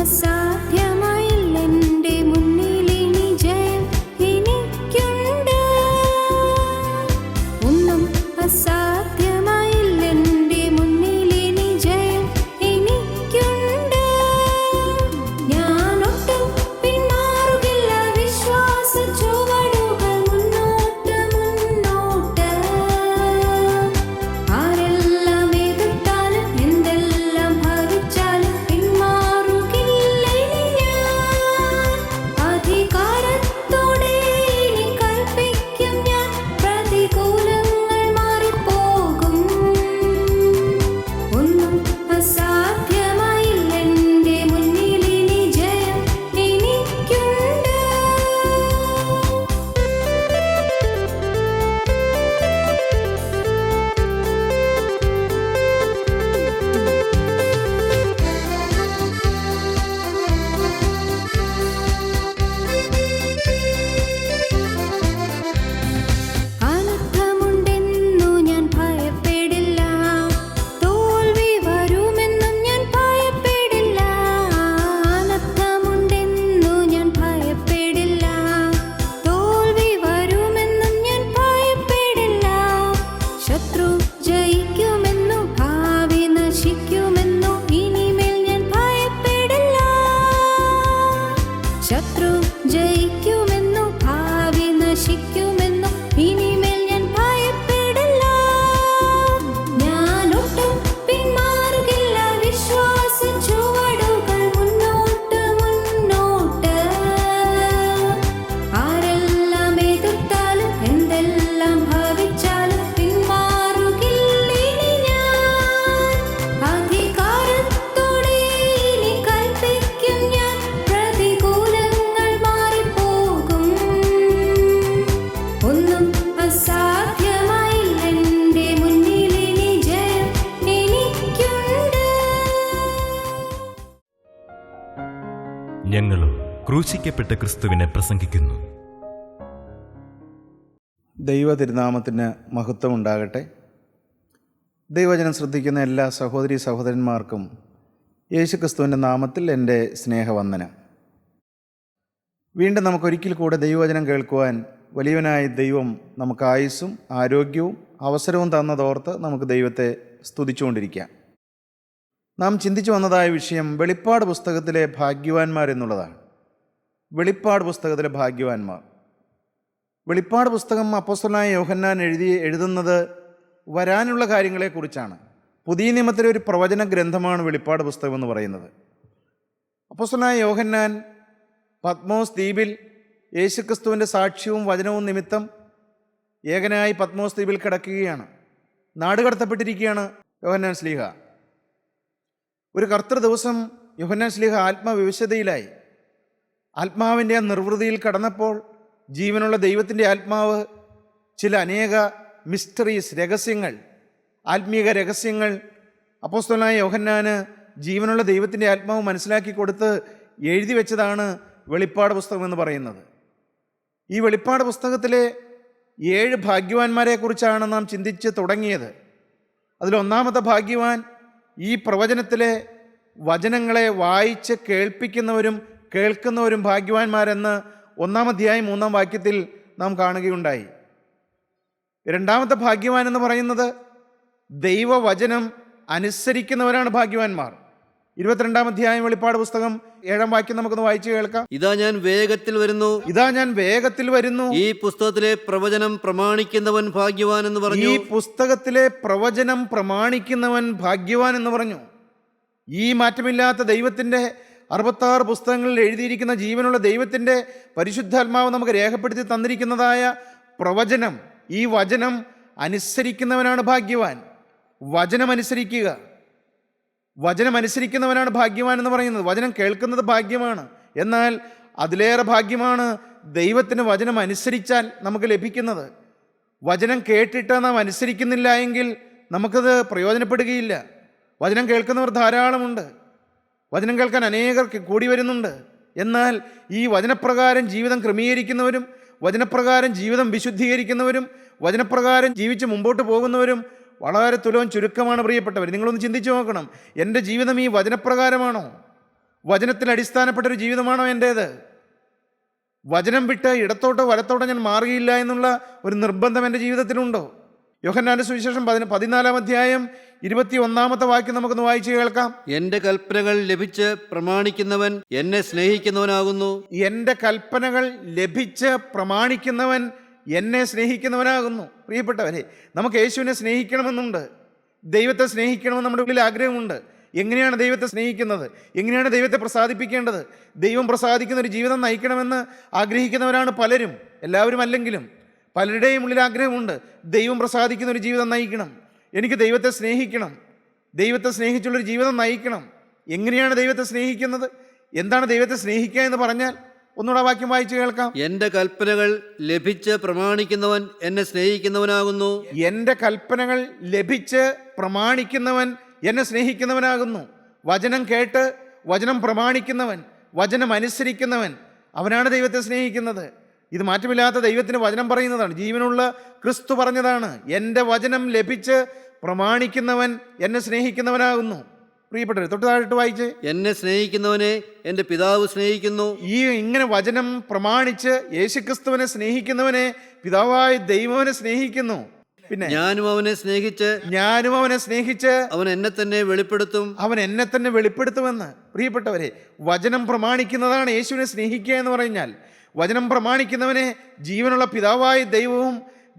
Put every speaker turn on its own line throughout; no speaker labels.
അസാധ്യമായില്ലെൻ്റെ മുന്നിലിനി ജയം എനിക്കുണ്ട്. ഒന്നും അസാധ്യമായില്ലെൻ്റെ മുന്നിലിനി ജയം എനിക്കുണ്ട്. ഞാനൊട്ടും പിന്മാറുകില്ല, വിശ്വാസ ചുവടുകൾ മുന്നോട്ട് മുന്നോട്ട്. ആരെല്ലാം എതിർത്താലും എന്തെല്ലാം ഭവിച്ചാലും പിന്മാറുകില്ല ഇനി ഞാൻ. അധികാരത്തോടെ ഇനി കൽപ്പിക്കും ഞാൻ, പ്രതികൂലങ്ങൾ മാറിപ്പോകും. ഒന്നും അസാധ്യമായില്ലെൻ്റെ മുന്നിലിനി ജയം എനിക്കുണ്ട്. അനർത്ഥമുണ്ടെന്നു ഞാൻ ഭയപ്പെടില്ല, തോൽവി വരുമെന്നും ഞാൻ ഭയപ്പെടില്ല. അനർത്ഥമുണ്ടെന്നു ഞാൻ ഭയപ്പെടില്ല, തോൽവി വരുമെന്നും ഞാൻ ഭയപ്പെടില്ല. ശത്രു ജയിക്കുമെന്നു ഭാവി നശിക്കുമെന്നു ഇനിമേൽ ഞാൻ ഭയപ്പെടില്ല. ശത്രു ജയിക്കുമെന്നു ഭാവി നശിക്കുമെന്നു ഇനിമേൽ ഞാൻ ഭയപ്പെടില്ല. ഞാനൊട്ടും പിന്മാറുകില്ല, വിശ്വാസ ചുവടുകൾ മുന്നോട്ട് മുന്നോട്ട്. ആരെല്ലാം എതിർത്താലും എന്തെല്ലാം ഭവിച്ചാലും പിന്മാറുകില്ല ഇനി ഞാൻ. അധികാരത്തോടെ ഇനി കൽപ്പിക്കും ഞാൻ, പ്രതികൂലങ്ങൾ മാറിപ്പോകും. ഒന്നും അസാധ്യമായില്ലെൻ്റെ മുന്നിലിനി ജയം എനിക്കുണ്ട്.
ഞങ്ങളും ക്രൂശിക്കപ്പെട്ട ക്രിസ്തുവിനെ പ്രസംഗിക്കുന്നു.
ദൈവ തിരുനാമത്തിന് മഹത്വമുണ്ടാകട്ടെ. ദൈവവചനം ശ്രദ്ധിക്കുന്ന എല്ലാ സഹോദരീ സഹോദരന്മാർക്കും യേശുക്രിസ്തുവിൻ്റെ നാമത്തിൽ എൻ്റെ സ്നേഹവന്ദനം. വീണ്ടും നമുക്കൊരിക്കൽ കൂടെ ദൈവവചനം കേൾക്കുവാൻ വലിയവനായ ദൈവം നമുക്ക് ആയുസ്സും ആരോഗ്യവും അവസരവും തന്നതോർത്ത് നമുക്ക് ദൈവത്തെ സ്തുതിച്ചുകൊണ്ടിരിക്കാം. നാം ചിന്തിച്ചു വന്നതായ വിഷയം വെളിപ്പാട് പുസ്തകത്തിലെ ഭാഗ്യവാന്മാർ എന്നുള്ളതാണ്. വെളിപ്പാട് പുസ്തകത്തിലെ ഭാഗ്യവാന്മാർ. വെളിപ്പാട് പുസ്തകം അപ്പോസ്തലനായ യോഹന്നാൻ എഴുതുന്നത് വരാനുള്ള കാര്യങ്ങളെക്കുറിച്ചാണ്. പുതിയ നിയമത്തിലെ ഒരു പ്രവചന ഗ്രന്ഥമാണ് വെളിപ്പാട് പുസ്തകം എന്ന് പറയുന്നത്. അപ്പോസ്തലനായ യോഹന്നാൻ പത്മോസ് ദ്വീപിൽ യേശുക്രിസ്തുവിൻ്റെ സാക്ഷ്യവും വചനവും നിമിത്തം ഏകനായി പത്മോസ് ദ്വീപിൽ കിടക്കുകയാണ്. നാടുകടത്തപ്പെട്ടിരിക്കുകയാണ് യോഹന്നാൻ ശ്ലീഹ. ഒരു കർത്തൃ ദിവസം യോഹന്നാൻ ശ്ലീഹ ആത്മവിവശതയിലായി. ആത്മാവിൻ്റെ ആ നിർവൃതിയിൽ കടന്നപ്പോൾ ജീവനുള്ള ദൈവത്തിൻ്റെ ആത്മാവ് ചില അനേക മിസ്റ്ററീസ്, രഹസ്യങ്ങൾ, ആത്മീക രഹസ്യങ്ങൾ അപ്പോസ്തലനായ യോഹന്നാന് ജീവനുള്ള ദൈവത്തിൻ്റെ ആത്മാവ് മനസ്സിലാക്കി കൊടുത്ത് എഴുതി വെച്ചതാണ് വെളിപ്പാട് പുസ്തകം എന്ന് പറയുന്നത്. ഈ വെളിപ്പാട് പുസ്തകത്തിലെ 7 ഭാഗ്യവാന്മാരെക്കുറിച്ചാണ് നാം ചിന്തിച്ച് തുടങ്ങിയത്. അതിലൊന്നാമത്തെ ഭാഗ്യവാൻ ഈ പ്രവചനത്തിലെ വചനങ്ങളെ വായിച്ച് കേൾപ്പിക്കുന്നവരും കേൾക്കുന്നവരും ഭാഗ്യവാന്മാരെന്ന് 1-ാം അധ്യായം 3-ാം വാക്യത്തിൽ നാം കാണുകയുണ്ടായി. രണ്ടാമത്തെ ഭാഗ്യവാൻ എന്ന് പറയുന്നത് ദൈവവചനം അനുസരിക്കുന്നവരാണ് ഭാഗ്യവാന്മാർ. 22-ാം അധ്യായം വെളിപ്പാട് പുസ്തകം 7-ാം വാക്യം നമുക്കൊന്ന് വായിച്ചു കേൾക്കാം.
ഇതാ ഞാൻ വേഗത്തിൽ വരുന്നു,
ഇതാ ഞാൻ വേഗത്തിൽ വരുന്നു,
ഈ പുസ്തകത്തിലെ പ്രവചനം പ്രമാണിക്കുന്നവൻ ഭാഗ്യവാൻ എന്ന് പറഞ്ഞു.
ഈ പുസ്തകത്തിലെ പ്രവചനം പ്രമാണിക്കുന്നവൻ ഭാഗ്യവാൻ എന്ന് പറഞ്ഞു. ഈ മാറ്റമില്ലാത്ത ദൈവത്തിൻ്റെ 66 പുസ്തകങ്ങളിൽ എഴുതിയിരിക്കുന്ന ജീവനുള്ള ദൈവത്തിൻ്റെ പരിശുദ്ധാത്മാവ് നമുക്ക് രേഖപ്പെടുത്തി തന്നിരിക്കുന്നതായ പ്രവചനം, ഈ വചനം അനുസരിക്കുന്നവനാണ് ഭാഗ്യവാൻ. വചനമനുസരിക്കുക, വചനമനുസരിക്കുന്നവനാണ് ഭാഗ്യവാൻ എന്ന് പറയുന്നത്. വചനം കേൾക്കുന്നത് ഭാഗ്യമാണ്. എന്നാൽ അതിലേറെ ഭാഗ്യമാണ് ദൈവത്തിന് വചനം അനുസരിച്ചാൽ നമുക്ക് ലഭിക്കുന്നത്. വചനം കേട്ടിട്ട് നാം അനുസരിക്കുന്നില്ല എങ്കിൽ നമുക്കത് പ്രയോജനപ്പെടുകയില്ല. വചനം കേൾക്കുന്നവർ ധാരാളമുണ്ട്, വചനം കേൾക്കാൻ അനേകർ കൂടി വരുന്നുണ്ട്. എന്നാൽ ഈ വചനപ്രകാരം ജീവിതം ക്രമീകരിക്കുന്നവരും വചനപ്രകാരം ജീവിതം വിശുദ്ധീകരിക്കുന്നവരും വചനപ്രകാരം ജീവിച്ച് മുമ്പോട്ട് പോകുന്നവരും വളരെ തുലവും ചുരുക്കമാണ് പ്രിയപ്പെട്ടവർ. നിങ്ങളൊന്ന് ചിന്തിച്ചു നോക്കണം, എൻ്റെ ജീവിതം ഈ വചനപ്രകാരമാണോ? വചനത്തിൽ അടിസ്ഥാനപ്പെട്ടൊരു ജീവിതമാണോ എൻ്റേത്? വചനം വിട്ട് ഇടത്തോട്ടോ വലത്തോട്ടോ ഞാൻ മാറുകയില്ല എന്നുള്ള ഒരു നിർബന്ധം എൻ്റെ ജീവിതത്തിലുണ്ടോ? യോഹന്നാന്റെ സുവിശേഷം 14 അധ്യായം 21 വാക്യം നമുക്കൊന്ന് വായിച്ച് കേൾക്കാം.
എന്റെ കൽപ്പനകൾ ലഭിച്ച് പ്രമാണിക്കുന്നവൻ എന്നെ സ്നേഹിക്കുന്നവനാകുന്നു.
എൻ്റെ കൽപ്പനകൾ ലഭിച്ച് പ്രമാണിക്കുന്നവൻ എന്നെ സ്നേഹിക്കുന്നവനാകുന്നു. പ്രിയപ്പെട്ടവരെ, നമുക്ക് യേശുവിനെ സ്നേഹിക്കണമെന്നുണ്ട്, ദൈവത്തെ സ്നേഹിക്കണമെന്ന് നമ്മുടെ ഉള്ളിൽ ആഗ്രഹമുണ്ട്. എങ്ങനെയാണ് ദൈവത്തെ സ്നേഹിക്കുന്നത്? എങ്ങനെയാണ് ദൈവത്തെ പ്രസാദിപ്പിക്കേണ്ടത്? ദൈവം പ്രസാദിക്കുന്ന ഒരു ജീവിതം നയിക്കണമെന്ന് ആഗ്രഹിക്കുന്നവരാണ് പലരും, എല്ലാവരും അല്ലെങ്കിലും പലരുടെയും ഉള്ളിൽ ആഗ്രഹമുണ്ട്, ദൈവം പ്രസാദിക്കുന്ന ഒരു ജീവിതം നയിക്കണം, എനിക്ക് ദൈവത്തെ സ്നേഹിക്കണം, ദൈവത്തെ സ്നേഹിച്ചുള്ളൊരു ജീവിതം നയിക്കണം. എങ്ങനെയാണ് ദൈവത്തെ സ്നേഹിക്കുന്നത്? എന്താണ് ദൈവത്തെ സ്നേഹിക്കുക എന്ന് പറഞ്ഞാൽ? ഒന്നുകൂടെ വാക്യം വായിച്ച് കേൾക്കാം.
എന്റെ കൽപ്പനകൾ ലഭിച്ച് പ്രമാണിക്കുന്നവൻ എന്നെ സ്നേഹിക്കുന്നവനാകുന്നു.
എൻ്റെ കൽപ്പനകൾ ലഭിച്ച് പ്രമാണിക്കുന്നവൻ എന്നെ സ്നേഹിക്കുന്നവനാകുന്നു. വചനം കേട്ട് വചനം പ്രമാണിക്കുന്നവൻ, വചനം അനുസരിക്കുന്നവൻ, അവനാണ് ദൈവത്തെ സ്നേഹിക്കുന്നത്. ഇത് മാറ്റമില്ലാത്ത ദൈവത്തിന് വചനം പറയുന്നതാണ്, ജീവനുള്ള ക്രിസ്തു പറഞ്ഞതാണ്. എൻ്റെ വചനം ലഭിച്ച് പ്രമാണിക്കുന്നവൻ എന്നെ സ്നേഹിക്കുന്നവനാകുന്നു. പ്രിയപ്പെട്ടവരെ, തൊട്ട് താഴോട്ട് വായിച്ച്.
എന്നെ സ്നേഹിക്കുന്നവനെ എൻ്റെ പിതാവ് സ്നേഹിക്കുന്നു.
ഇങ്ങനെ വചനം പ്രമാണിച്ച് യേശുക്രിസ്തുവിനെ സ്നേഹിക്കുന്നവനെ പിതാവായ ദൈവവനെ സ്നേഹിക്കുന്നു. പിന്നെ
ഞാനും അവനെ സ്നേഹിച്ച് അവൻ എന്നെ തന്നെ
വെളിപ്പെടുത്തുമെന്ന്. പ്രിയപ്പെട്ടവരെ, വചനം പ്രമാണിക്കുന്നതാണ് യേശുവിനെ സ്നേഹിക്കുക എന്ന് പറഞ്ഞാൽ. വചനം പ്രമാണിക്കുന്നവനെ ജീവനുള്ള പിതാവായ ദൈവവും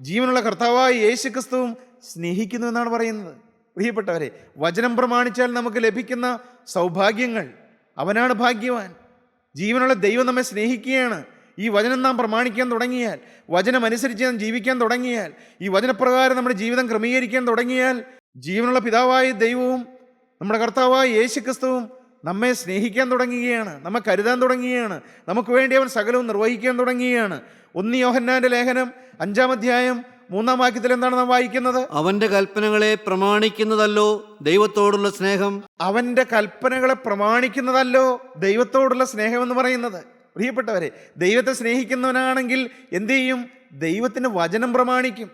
ജീവനുള്ള കർത്താവായ യേശുക്രിസ്തുവും സ്നേഹിക്കുന്നു എന്നാണ് പറയുന്നത്. പ്രിയപ്പെട്ടവരെ, വചനം പ്രമാണിച്ചാൽ നമുക്ക് ലഭിക്കുന്ന സൗഭാഗ്യങ്ങൾ, അവനാണ് ഭാഗ്യവാൻ. ജീവനുള്ള ദൈവം നമ്മെ സ്നേഹിക്കുകയാണ്. ഈ വചനം നാം പ്രമാണിക്കാൻ തുടങ്ങിയാൽ, വചനം അനുസരിച്ച് നാം ജീവിക്കാൻ തുടങ്ങിയാൽ, ഈ വചനപ്രകാരം നമ്മുടെ ജീവിതം ക്രമീകരിക്കാൻ തുടങ്ങിയാൽ, ജീവനുള്ള പിതാവായ ദൈവവും നമ്മുടെ കർത്താവായ യേശുക്രിസ്തുവും നമ്മെ സ്നേഹിക്കാൻ തുടങ്ങുകയാണ്, നമ്മെ കരുതാൻ തുടങ്ങുകയാണ്, നമുക്ക് വേണ്ടി അവൻ സകലവും നിർവഹിക്കാൻ തുടങ്ങുകയാണ്. 1 യോഹന്നാന്റെ ലേഖനം 5 അധ്യായം 3 വാക്യത്തിൽ എന്താണ് നാം വായിക്കുന്നത്?
അവന്റെ കൽപ്പനകളെ പ്രമാണിക്കുന്നതല്ലോ ദൈവത്തോടുള്ള സ്നേഹം.
അവന്റെ കൽപ്പനകളെ പ്രമാണിക്കുന്നതല്ലോ ദൈവത്തോടുള്ള സ്നേഹം എന്ന് പറയുന്നത്. പ്രിയപ്പെട്ടവരെ, ദൈവത്തെ സ്നേഹിക്കുന്നവനാണെങ്കിൽ എന്തു ചെയ്യും? ദൈവത്തിന് വചനം പ്രമാണിക്കും.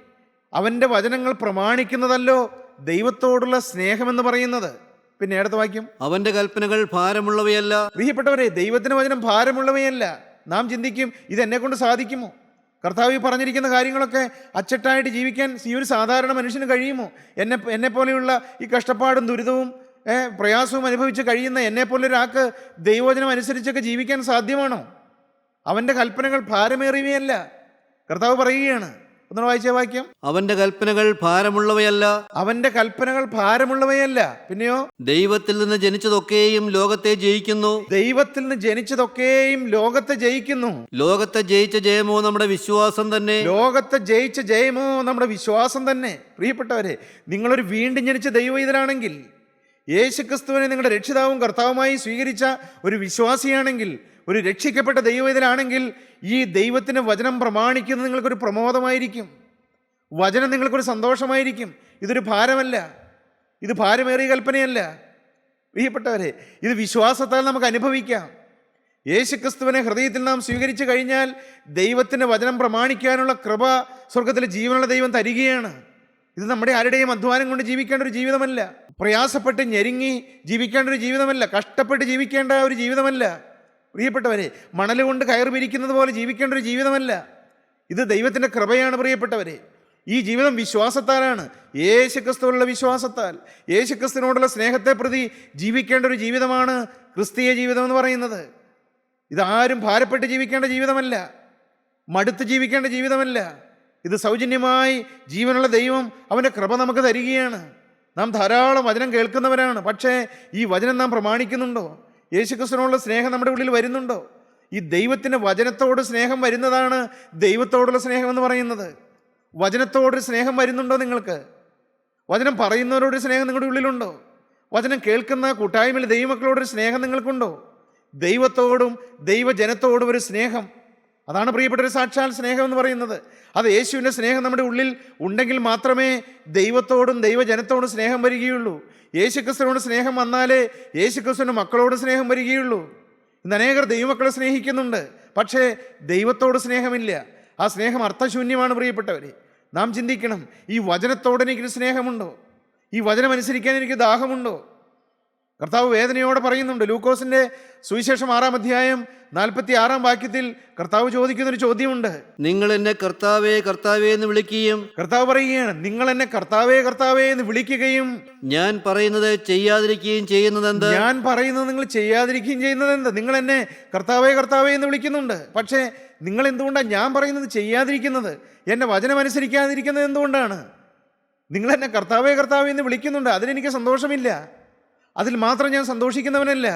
അവൻ്റെ വചനങ്ങൾ പ്രമാണിക്കുന്നതല്ലോ ദൈവത്തോടുള്ള സ്നേഹമെന്ന് പറയുന്നത്. പിന്നെ അടുത്ത വാക്യം, അവൻ്റെ കൽപ്പനകൾ ഭാരമുള്ളവയല്ല. പ്രിയപ്പെട്ടവരെ, ദൈവത്തിന് വചനം ഭാരമുള്ളവയല്ല. നാം ചിന്തിക്കും, ഇതെന്നെ കൊണ്ട് സാധിക്കുമോ? കർത്താവ് പറഞ്ഞിരിക്കുന്ന കാര്യങ്ങളൊക്കെ അച്ചട്ടായിട്ട് ജീവിക്കാൻ ഈ ഒരു സാധാരണ മനുഷ്യന് കഴിയുമോ? എന്നെ പോലെയുള്ള ഈ കഷ്ടപ്പാടും ദുരിതവും പ്രയാസവും അനുഭവിച്ച് കഴിയുന്ന എന്നെപ്പോലെ ഒരാൾക്ക് ദൈവവചനം അനുസരിച്ചൊക്കെ ജീവിക്കാൻ സാധ്യമാണോ? അവൻ്റെ കൽപ്പനകൾ ഭാരമേറിയവയല്ല. കർത്താവ് പറയുകയാണ്, ഒന്നുകൂടെ വായിച്ച വാക്യം, അവൻ്റെ കൽപ്പനകൾ ഭാരമുള്ളവയല്ല. പിന്നെയോ, ദൈവത്തിൽ നിന്ന് ജനിച്ചതൊക്കെയും ലോകത്തെ ജയിക്കുന്നു. ലോകത്തെ ജയിച്ച ജയമോ നമ്മുടെ വിശ്വാസം തന്നെ. പ്രിയപ്പെട്ടവരെ, നിങ്ങളൊരു വീണ്ടും ജനിച്ച ദൈവവൈതലാണെങ്കിൽ, യേശുക്രിസ്തുവിനെ നിങ്ങളുടെ രക്ഷിതാവും കർത്താവുമായി സ്വീകരിച്ച ഒരു വിശ്വാസിയാണെങ്കിൽ, ഒരു രക്ഷിക്കപ്പെട്ട ദൈവവൈതലാണെങ്കിൽ, ഈ ദൈവത്തിന് വചനം പ്രമാണിക്കുന്നത് നിങ്ങൾക്കൊരു പ്രമോദമായിരിക്കും. വചനം നിങ്ങൾക്കൊരു സന്തോഷമായിരിക്കും. ഇതൊരു ഭാരമല്ല, ഇത് ഭാരമേറിയ കൽപ്പനയല്ല. പ്രിയപ്പെട്ടവരെ, ഇത് വിശ്വാസത്താൽ നമുക്ക് അനുഭവിക്കാം. യേശുക്രിസ്തുവിനെ ഹൃദയത്തിൽ നാം സ്വീകരിച്ചു കഴിഞ്ഞാൽ ദൈവത്തിൻ്റെ വചനം പ്രമാണിക്കാനുള്ള കൃപ സ്വർഗത്തിലെ ജീവനുള്ള ദൈവം തരികയാണ്. ഇത് നമ്മുടെ ആരുടെയും അധ്വാനം കൊണ്ട് ജീവിക്കേണ്ട ഒരു ജീവിതമല്ല, പ്രയാസപ്പെട്ട് ഞെരുങ്ങി ജീവിക്കേണ്ട ഒരു ജീവിതമല്ല, കഷ്ടപ്പെട്ട് ജീവിക്കേണ്ട ഒരു ജീവിതമല്ല. പ്രിയപ്പെട്ടവരെ, മണൽ കൊണ്ട് കയർ പിരിക്കുന്നത് പോലെ ജീവിക്കേണ്ട ഒരു ജീവിതമല്ല. ഇത് ദൈവത്തിൻ്റെ കൃപയാണ്. പ്രിയപ്പെട്ടവരെ, ഈ ജീവിതം വിശ്വാസത്താലാണ്. യേശുക്രിസ്തുവിലുള്ള വിശ്വാസത്താൽ, യേശുക്രിസ്തുവിനോടുള്ള സ്നേഹത്തെ പ്രതി ജീവിക്കേണ്ട ഒരു ജീവിതമാണ് ക്രിസ്തീയ ജീവിതം എന്ന് പറയുന്നത്. ഇതാരും ഭാരപ്പെട്ട് ജീവിക്കേണ്ട ജീവിതമല്ല, മടുത്ത് ജീവിക്കേണ്ട ജീവിതമല്ല. ഇത് സൗജന്യമായി ജീവനുള്ള ദൈവം അവൻ്റെ കൃപ നമുക്ക് തരികയാണ്. നാം ധാരാളം വചനം കേൾക്കുന്നവരാണ്, പക്ഷേ ഈ വചനം നാം പ്രമാണിക്കുന്നുണ്ടോ? യേശുക്രിസ്തുവിനോടുള്ള സ്നേഹം നമ്മുടെ ഉള്ളിൽ വരുന്നുണ്ടോ? ഈ ദൈവത്തിൻ്റെ വചനത്തോട് സ്നേഹം വരുന്നതാണ് ദൈവത്തോടുള്ള സ്നേഹം എന്ന് പറയുന്നത്. വചനത്തോടൊരു സ്നേഹം വരുന്നുണ്ടോ നിങ്ങൾക്ക്? വചനം പറയുന്നവരോടൊരു സ്നേഹം നിങ്ങളുടെ ഉള്ളിലുണ്ടോ? വചനം കേൾക്കുന്ന കൂട്ടായ്മയിൽ ദൈവമക്കളോടൊരു സ്നേഹം നിങ്ങൾക്കുണ്ടോ? ദൈവത്തോടും ദൈവജനത്തോടും ഒരു സ്നേഹം, അതാണ് പ്രിയപ്പെട്ടൊരു സാക്ഷാൽ സ്നേഹം എന്ന് പറയുന്നത്. അത് യേശുവിൻ്റെ സ്നേഹം നമ്മുടെ ഉള്ളിൽ ഉണ്ടെങ്കിൽ മാത്രമേ ദൈവത്തോടും ദൈവജനത്തോടും സ്നേഹം വരികയുള്ളൂ. യേശുക്രിസ്തുവിനോട് സ്നേഹം വന്നാലേ യേശുക്രിസ്തുവിൻ്റെ മക്കളോട് സ്നേഹം വരികയുള്ളൂ. ഇന്ന് അനേകർ ദൈവമക്കളെ സ്നേഹിക്കുന്നുണ്ട്, പക്ഷേ ദൈവത്തോട് സ്നേഹമില്ല. ആ സ്നേഹം അർത്ഥശൂന്യമാണ്. പ്രിയപ്പെട്ടവരെ, നാം ചിന്തിക്കണം, ഈ വചനത്തോട് എനിക്കൊരു സ്നേഹമുണ്ടോ? ഈ വചനം അനുസരിക്കാൻ എനിക്ക് ദാഹമുണ്ടോ? കർത്താവ് വേദനയോടെ പറയുന്നുണ്ട്. ലൂക്കോസിന്റെ സുവിശേഷം 6-ാം അധ്യായം 46-ാം വാക്യത്തിൽ കർത്താവ് ചോദിക്കുന്നൊരു ചോദ്യമുണ്ട്.
നിങ്ങൾ എന്നെ കർത്താവേ കർത്താവേ എന്ന് വിളിക്കുകയും
കർത്താവ് പറയുകയാണ്, നിങ്ങൾ എന്നെ കർത്താവേ കർത്താവേ എന്ന് വിളിക്കുകയും
ഞാൻ പറയുന്നത് ചെയ്യാതിരിക്കുകയും ചെയ്യുന്നത് എന്ത്?
ഞാൻ പറയുന്നത് നിങ്ങൾ ചെയ്യാതിരിക്കുകയും ചെയ്യുന്നത് എന്ത്? നിങ്ങൾ എന്നെ കർത്താവേ കർത്താവേ എന്ന് വിളിക്കുന്നുണ്ട്, പക്ഷേ നിങ്ങൾ എന്തുകൊണ്ടാണ് ഞാൻ പറയുന്നത് ചെയ്യാതിരിക്കുന്നത്, എൻ്റെ വചനം അനുസരിക്കാതിരിക്കുന്നത് എന്തുകൊണ്ടാണ്? നിങ്ങൾ എന്നെ കർത്താവേ കർത്താവേ എന്ന് വിളിക്കുന്നുണ്ട്, അതിലെനിക്ക് സന്തോഷമില്ല, അതിൽ മാത്രം ഞാൻ സന്തോഷിക്കുന്നവനല്ല.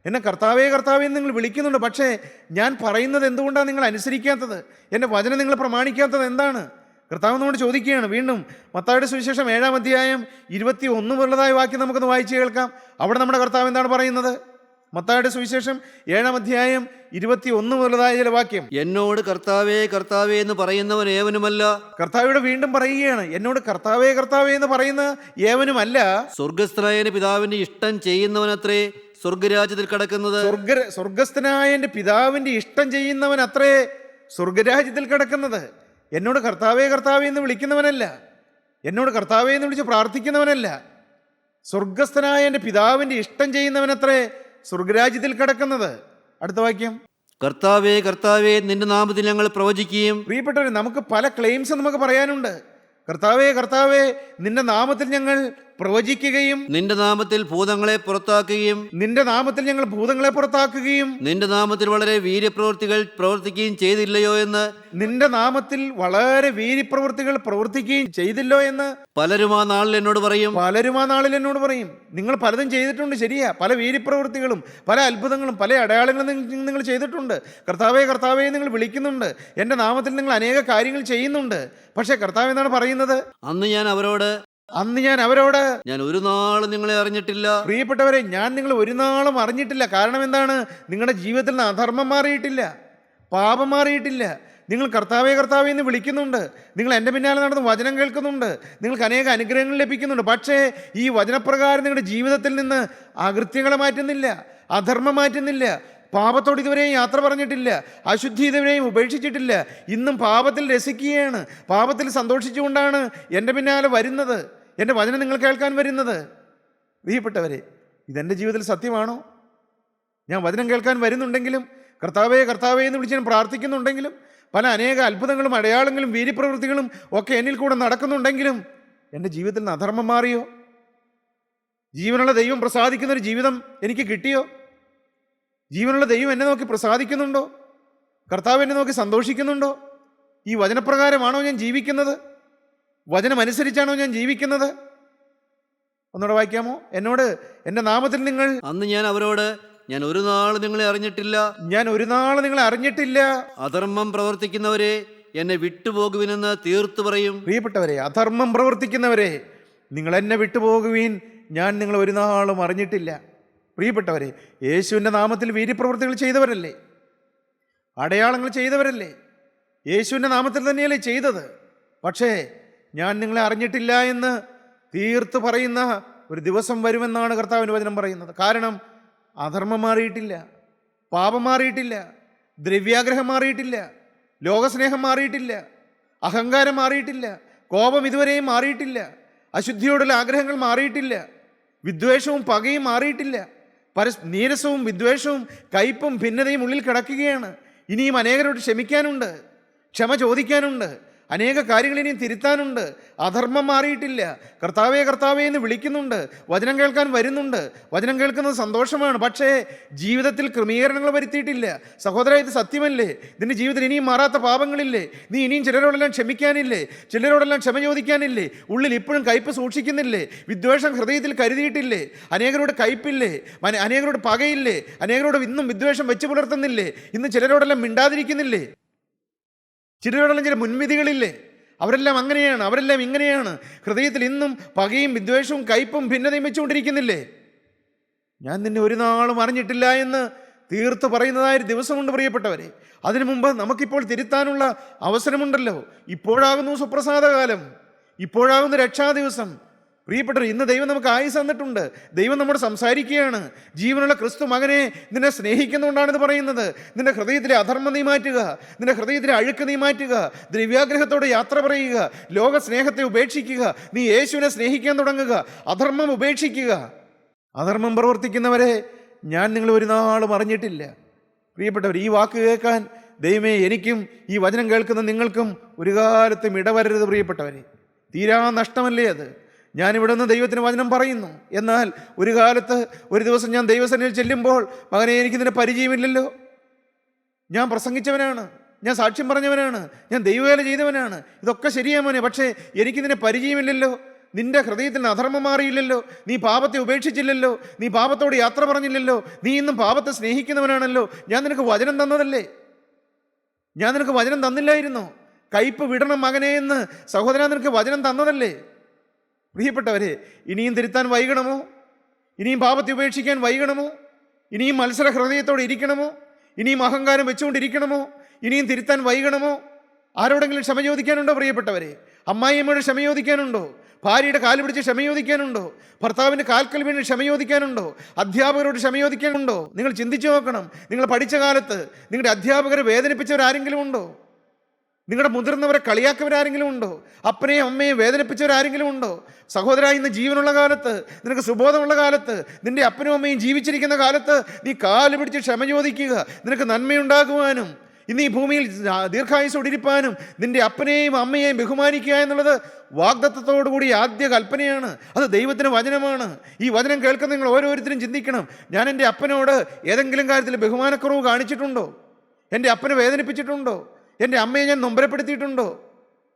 എന്നെ കർത്താവേ കർത്താവേ എന്ന് നിങ്ങൾ വിളിക്കുന്നുണ്ട്, പക്ഷേ ഞാൻ പറയുന്നത് എന്തുകൊണ്ടാണ് നിങ്ങൾ അനുസരിക്കാത്തത്, എൻ്റെ വചനം നിങ്ങൾ പ്രമാണിക്കാത്തത് എന്താണ്? കർത്താവ് നമ്മോട് ചോദിക്കുകയാണ്. വീണ്ടും മത്തായിയുടെ സുവിശേഷം 7-ാം അധ്യായം 21 മുതലതായ വാക്യം നമുക്കൊന്ന് വായിച്ച് കേൾക്കാം. അവിടെ നമ്മുടെ കർത്താവ് എന്താണ് പറയുന്നത്? മത്തായിയുടെ സുവിശേഷം 7-ാം അധ്യായം 21 മുതലതായ ചില വാക്യം.
എന്നോട് കർത്താവേ കർത്താവേ എന്ന് പറയുന്നവൻ ഏവനുമല്ല.
കർത്താവിടെ വീണ്ടും പറയുകയാണ്, എന്നോട് കർത്താവേ കർത്താവേ എന്ന് പറയുന്ന ഏവനുമല്ല,
സ്വർഗസ്ഥനായ പിതാവിന്റെ ഇഷ്ടം ചെയ്യുന്നവനത്രേ സ്വർഗരാജ്യത്തിൽ കിടക്കുന്നത്.
സ്വർഗസ്ഥനായ എൻ്റെ പിതാവിൻ്റെ ഇഷ്ടം ചെയ്യുന്നവൻ അത്രേ സ്വർഗരാജ്യത്തിൽ കിടക്കുന്നത്. എന്നോട് കർത്താവേ കർത്താവേ എന്ന് വിളിക്കുന്നവനല്ല, എന്നോട് കർത്താവേ എന്ന് വിളിച്ച് പ്രാർത്ഥിക്കുന്നവനല്ല, സ്വർഗസ്ഥനായ എൻ്റെ പിതാവിൻ്റെ ഇഷ്ടം ചെയ്യുന്നവനത്രേ സ്വർഗരാജ്യത്തിൽ കിടക്കുന്നത്. അടുത്ത വാക്യം.
കർത്താവേ കർത്താവേ നിന്റെ നാമത്തിൽ ഞങ്ങൾ പ്രവചിക്കുകയും.
പ്രിയപ്പെട്ടവരെ, നമുക്ക് പല ക്ലെയിംസ് നമുക്ക് പറയാനുണ്ട്. കർത്താവേ കർത്താവേ നിന്റെ നാമത്തിൽ ഞങ്ങൾ പ്രവചിക്കുകയും,
നിന്റെ നാമത്തിൽ ഭൂതങ്ങളെ പുറത്താക്കുകയും,
നിന്റെ നാമത്തിൽ ഞങ്ങൾ ഭൂതങ്ങളെ പുറത്താക്കുകയും,
നിന്റെ നാമത്തിൽ വളരെ വീര്യപ്രവൃത്തികൾ പ്രവർത്തിക്കുകയും ചെയ്തില്ലയോ എന്ന്,
നിന്റെ നാമത്തിൽ വളരെ വീര്യപ്രവൃത്തികൾ പ്രവർത്തിക്കുകയും ചെയ്തില്ലോ എന്ന്
പലരും ആ നാളിൽ എന്നോട് പറയും.
പലരും ആ നാളിൽ എന്നോട് പറയും. നിങ്ങൾ പലതും ചെയ്തിട്ടുണ്ട്, ശരിയാ, പല വീര്യപ്രവൃത്തികളും പല അത്ഭുതങ്ങളും പല അടയാളങ്ങളും നിങ്ങൾ ചെയ്തിട്ടുണ്ട്. കർത്താവേ കർത്താവേ നിങ്ങൾ വിളിക്കുന്നുണ്ട്, എൻ്റെ നാമത്തിൽ നിങ്ങൾ അനേക കാര്യങ്ങൾ ചെയ്യുന്നുണ്ട്. പക്ഷേ കർത്താവ് എന്താണ് പറയുന്നത്?
അന്ന് ഞാൻ അവരോട്
ഞാൻ
ഒരു നാളും നിങ്ങളെ അറിഞ്ഞിട്ടില്ല.
പ്രിയപ്പെട്ടവരെ, ഞാൻ നിങ്ങൾ ഒരു നാളും അറിഞ്ഞിട്ടില്ല. കാരണം എന്താണ്? നിങ്ങളുടെ ജീവിതത്തിൽ നിന്ന് അധർമ്മം മാറിയിട്ടില്ല, പാപം മാറിയിട്ടില്ല. നിങ്ങൾ കർത്താവേ കർത്താവേ എന്ന് വിളിക്കുന്നുണ്ട്, നിങ്ങൾ എൻ്റെ പിന്നാലെ നടന്ന് വചനം കേൾക്കുന്നുണ്ട്, നിങ്ങൾക്ക് അനേക അനുഗ്രഹങ്ങൾ ലഭിക്കുന്നുണ്ട്. പക്ഷേ ഈ വചനപ്രകാരം നിങ്ങളുടെ ജീവിതത്തിൽ നിന്ന് അകൃത്യങ്ങളെ മാറ്റുന്നില്ല, അധർമ്മം മാറ്റുന്നില്ല, പാപത്തോട് ഇതുവരെയും യാത്ര പറഞ്ഞിട്ടില്ല, അശുദ്ധി ഇതുവരെയും ഉപേക്ഷിച്ചിട്ടില്ല. ഇന്നും പാപത്തിൽ രസിക്കുകയാണ്, പാപത്തിൽ സന്തോഷിച്ചുകൊണ്ടാണ് എൻ്റെ പിന്നാലെ വരുന്നത്, എൻ്റെ വചനം നിങ്ങൾ കേൾക്കാൻ വരുന്നത്. പ്രിയപ്പെട്ടവരെ, ഇതെൻ്റെ ജീവിതത്തിൽ സത്യമാണോ? ഞാൻ വചനം കേൾക്കാൻ വരുന്നുണ്ടെങ്കിലും, കർത്താവേ കർത്താവേ എന്ന് വിളിച്ച് ഞാൻ പ്രാർത്ഥിക്കുന്നുണ്ടെങ്കിലും, പല അനേക അത്ഭുതങ്ങളും അടയാളങ്ങളും വീര്യപ്രവൃത്തികളും ഒക്കെ എന്നിൽ കൂടെ നടക്കുന്നുണ്ടെങ്കിലും എൻ്റെ ജീവിതത്തിൽ നിന്ന് അധർമ്മം മാറിയോ? ജീവനുള്ള ദൈവം പ്രസാദിക്കുന്നൊരു ജീവിതം എനിക്ക് കിട്ടിയോ? ജീവനുള്ള ദൈവം എന്നെ നോക്കി പ്രസാദിക്കുന്നുണ്ടോ? കർത്താവ് എന്നെ നോക്കി സന്തോഷിക്കുന്നുണ്ടോ? ഈ വചനപ്രകാരമാണോ ഞാൻ ജീവിക്കുന്നത്? വചനമനുസരിച്ചാണോ ഞാൻ ജീവിക്കുന്നത്? ഒന്നുകൂടെ വായിക്കാമോ? എന്നോട് എൻ്റെ നാമത്തിൽ നിങ്ങൾ.
അന്ന് ഞാൻ അവരോട് ഞാൻ ഒരു നാൾ നിങ്ങളെ അറിഞ്ഞിട്ടില്ല.
ഞാൻ ഒരു നാൾ നിങ്ങളെ അറിഞ്ഞിട്ടില്ല.
അധർമ്മം പ്രവർത്തിക്കുന്നവരെ എന്നെ വിട്ടുപോകുവിനെന്ന് തീർത്തു പറയും.
പ്രിയപ്പെട്ടവരെ, അധർമ്മം പ്രവർത്തിക്കുന്നവരെ നിങ്ങൾ എന്നെ വിട്ടുപോകുവീൻ, ഞാൻ നിങ്ങളെ ഒരു നാളും അറിഞ്ഞിട്ടില്ല. പ്രിയപ്പെട്ടവരെ, യേശുവിൻ്റെ നാമത്തിൽ വീര്യപ്രവൃത്തികൾ ചെയ്തവരല്ലേ, അടയാളങ്ങൾ ചെയ്തവരല്ലേ, യേശുവിൻ്റെ നാമത്തിൽ തന്നെയല്ലേ ചെയ്തത്. പക്ഷേ ഞാൻ നിങ്ങളെ അറിഞ്ഞിട്ടില്ല എന്ന് തീർത്ത് പറയുന്ന ഒരു ദിവസം വരുമെന്നാണ് കർത്താവിൻ്റെ വചനം പറയുന്നത്. കാരണം അധർമ്മം മാറിയിട്ടില്ല, പാപം മാറിയിട്ടില്ല, ദ്രവ്യാഗ്രഹം മാറിയിട്ടില്ല, ലോകസ്നേഹം മാറിയിട്ടില്ല, അഹങ്കാരം മാറിയിട്ടില്ല, കോപം ഇതുവരെയും മാറിയിട്ടില്ല, അശുദ്ധിയോടുള്ള ആഗ്രഹങ്ങൾ മാറിയിട്ടില്ല, വിദ്വേഷവും പകയും മാറിയിട്ടില്ല, നീരസവും വിദ്വേഷവും കയ്പും ഭിന്നതയും ഉള്ളിൽ കിടക്കുകയാണ്. ഇനിയും അനേകരോട് ക്ഷമിക്കാനുണ്ട്, ക്ഷമ ചോദിക്കാനുണ്ട്, അനേക കാര്യങ്ങൾ ഇനിയും തിരുത്താനുണ്ട്. അധർമ്മം മാറിയിട്ടില്ല. കർത്താവേ കർത്താവേ എന്ന് വിളിക്കുന്നുണ്ട്, വചനം കേൾക്കാൻ വരുന്നുണ്ട്, വചനം കേൾക്കുന്നത് സന്തോഷമാണ്. പക്ഷേ ജീവിതത്തിൽ ക്രമീകരണങ്ങൾ വരുത്തിയിട്ടില്ല. സഹോദരാ, ഇത് സത്യമല്ലേ? നിന്റെ ജീവിതത്തിൽ ഇനിയും മാറാത്ത പാപങ്ങളില്ലേ? നീ ഇനിയും ചിലരോടെല്ലാം ക്ഷമിക്കാനില്ലേ? ചിലരോടെല്ലാം ക്ഷമ ചോദിക്കാനില്ലേ? ഉള്ളിൽ ഇപ്പോഴും കയ്പ് സൂക്ഷിക്കുന്നില്ലേ? വിദ്വേഷം ഹൃദയത്തിൽ കരുതിയിട്ടില്ലേ? അനേകരോട് കയ്പില്ലേ? അനേകരോട് പകയില്ലേ? അനേകരോട് ഇന്നും വിദ്വേഷം വെച്ച് പുലർത്തുന്നില്ലേ? ഇന്ന് ചിലരോടെല്ലാം മിണ്ടാതിരിക്കുന്നില്ലേ? ചിലരോടെല്ലാം ചില മുൻവിധികളില്ലേ? അവരെല്ലാം അങ്ങനെയാണ്, അവരെല്ലാം ഇങ്ങനെയാണ്. ഹൃദയത്തിൽ ഇന്നും പകയും വിദ്വേഷവും കയ്പും ഭിന്നതയും വെച്ചുകൊണ്ടിരിക്കുന്നില്ലേ? ഞാൻ നിന്നെ ഒരു നാളും അറിഞ്ഞിട്ടില്ല എന്ന് തീർത്ത് പറയുന്നതായൊരു ദിവസമുണ്ട് പ്രിയപ്പെട്ടവരെ. അതിനു മുമ്പ് നമുക്കിപ്പോൾ തിരുത്താനുള്ള അവസരമുണ്ടല്ലോ. ഇപ്പോഴാകുന്നു സുപ്രസാദകാലം, ഇപ്പോഴാകുന്നു രക്ഷാദിവസം. പ്രിയപ്പെട്ടവർ, ഇന്ന് ദൈവം നമുക്ക് ആയുസ് തന്നിട്ടുണ്ട്. ദൈവം നമ്മോട് സംസാരിക്കുകയാണ്. ജീവനുള്ള ക്രിസ്തു മകനെ നിന്നെ സ്നേഹിക്കുന്നുകൊണ്ടാണിത് പറയുന്നത്. നിന്റെ ഹൃദയത്തിലെ അധർമ്മം നീ മാറ്റുക, നിന്റെ ഹൃദയത്തിലെ അഴുക്ക് നീ മാറ്റുക, ദ്രവ്യാഗ്രഹത്തോടെ യാത്ര പറയുക, ലോക സ്നേഹത്തെ ഉപേക്ഷിക്കുക, നീ യേശുവിനെ സ്നേഹിക്കാൻ തുടങ്ങുക, അധർമ്മം ഉപേക്ഷിക്കുക. അധർമ്മം പ്രവർത്തിക്കുന്നവരെ ഞാൻ നിങ്ങൾ ഒരു നാളും അറിഞ്ഞിട്ടില്ല. പ്രിയപ്പെട്ടവർ, ഈ വാക്ക് കേൾക്കാൻ ദൈവമേ എനിക്കും ഈ വചനം കേൾക്കുന്ന നിങ്ങൾക്കും ഒരു കാലത്തും ഇടവരരുത്. പ്രിയപ്പെട്ടവരെ, തീരാ നഷ്ടമല്ലേ അത്. ഞാനിവിടെ നിന്ന് ദൈവത്തിന് വചനം പറയുന്നു, എന്നാൽ ഒരു കാലത്ത് ഒരു ദിവസം ഞാൻ ദൈവസന്നിധിയിൽ ചെല്ലുമ്പോൾ, മകനെ എനിക്കിതിന് പരിചയമില്ലല്ലോ, ഞാൻ പ്രസംഗിച്ചവനാണ്, ഞാൻ സാക്ഷ്യം പറഞ്ഞവനാണ്, ഞാൻ ദൈവവേല ചെയ്തവനാണ്, ഇതൊക്കെ ശരിയാ മോനെ, പക്ഷേ എനിക്കിതിനെ പരിചയമില്ലല്ലോ. നിന്റെ ഹൃദയത്തിൽ നിന്ന് അധർമ്മം മാറിയില്ലല്ലോ, നീ പാപത്തെ ഉപേക്ഷിച്ചില്ലല്ലോ, നീ പാപത്തോട് യാത്ര പറഞ്ഞില്ലല്ലോ, നീ ഇന്നും പാപത്തെ സ്നേഹിക്കുന്നവനാണല്ലോ. ഞാൻ നിനക്ക് വചനം തന്നതല്ലേ, ഞാൻ നിനക്ക് വചനം തന്നില്ലായിരുന്നോ? കയ്പ് വിടണം മകനെ എന്ന് സഹോദരൻ നിനക്ക് വചനം തന്നതല്ലേ. പ്രിയപ്പെട്ടവരെ, ഇനിയും തിരുത്താൻ വൈകണമോ? ഇനിയും പാപത്തെ ഉപേക്ഷിക്കാൻ വൈകണമോ? ഇനിയും മത്സര ഹൃദയത്തോടെ ഇരിക്കണമോ? ഇനിയും അഹങ്കാരം വെച്ചുകൊണ്ടിരിക്കണമോ? ഇനിയും തിരുത്താൻ വൈകണമോ? ആരോടെങ്കിലും ക്ഷമ ചോദിക്കാനുണ്ടോ? പ്രിയപ്പെട്ടവരെ, അമ്മായിയമ്മയോട് ക്ഷമ ചോദിക്കാനുണ്ടോ? ഭാര്യയുടെ കാല് പിടിച്ച് ക്ഷമ ചോദിക്കാനുണ്ടോ? ഭർത്താവിൻ്റെ കാൽക്കൽ വീണ് ക്ഷമ ചോദിക്കാനുണ്ടോ? അധ്യാപകരോട് ക്ഷമ ചോദിക്കാനുണ്ടോ? നിങ്ങൾ ചിന്തിച്ചു നോക്കണം. നിങ്ങൾ പഠിച്ച കാലത്ത് നിങ്ങളുടെ അധ്യാപകരെ വേദനിപ്പിച്ചവരാരെങ്കിലും ഉണ്ടോ? നിങ്ങളുടെ മുതിർന്നവരെ കളിയാക്കിയവരാരെങ്കിലും ഉണ്ടോ? അപ്പനെയും അമ്മയും വേദനിപ്പിച്ചവരാരെങ്കിലും ഉണ്ടോ? സഹോദര, ഇന്ന് ജീവനുള്ള കാലത്ത്, നിനക്ക് സുബോധമുള്ള കാലത്ത്, നിന്റെ അപ്പനും അമ്മയും ജീവിച്ചിരിക്കുന്ന കാലത്ത് നീ കാല് പിടിച്ച് ക്ഷമ ചോദിക്കുക. നിനക്ക് നന്മയുണ്ടാകുവാനും ഇന്ന് ഈ ഭൂമിയിൽ ദീർഘായുസോടിരിപ്പാനും നിന്റെ അപ്പനെയും അമ്മയെയും ബഹുമാനിക്കുക എന്നുള്ളത് വാഗ്ദത്തത്തോടുകൂടി ആദ്യ കൽപ്പനയാണ്. അത് ദൈവത്തിന് വചനമാണ്. ഈ വചനം കേൾക്കുന്ന നിങ്ങൾ ഓരോരുത്തരും ചിന്തിക്കണം, ഞാൻ എൻ്റെ അപ്പനോട് ഏതെങ്കിലും കാര്യത്തിൽ ബഹുമാനക്കുറവ് കാണിച്ചിട്ടുണ്ടോ? എൻ്റെ അപ്പനെ വേദനിപ്പിച്ചിട്ടുണ്ടോ? എൻ്റെ അമ്മയെ ഞാൻ നൊമ്പരപ്പെടുത്തിയിട്ടുണ്ടോ?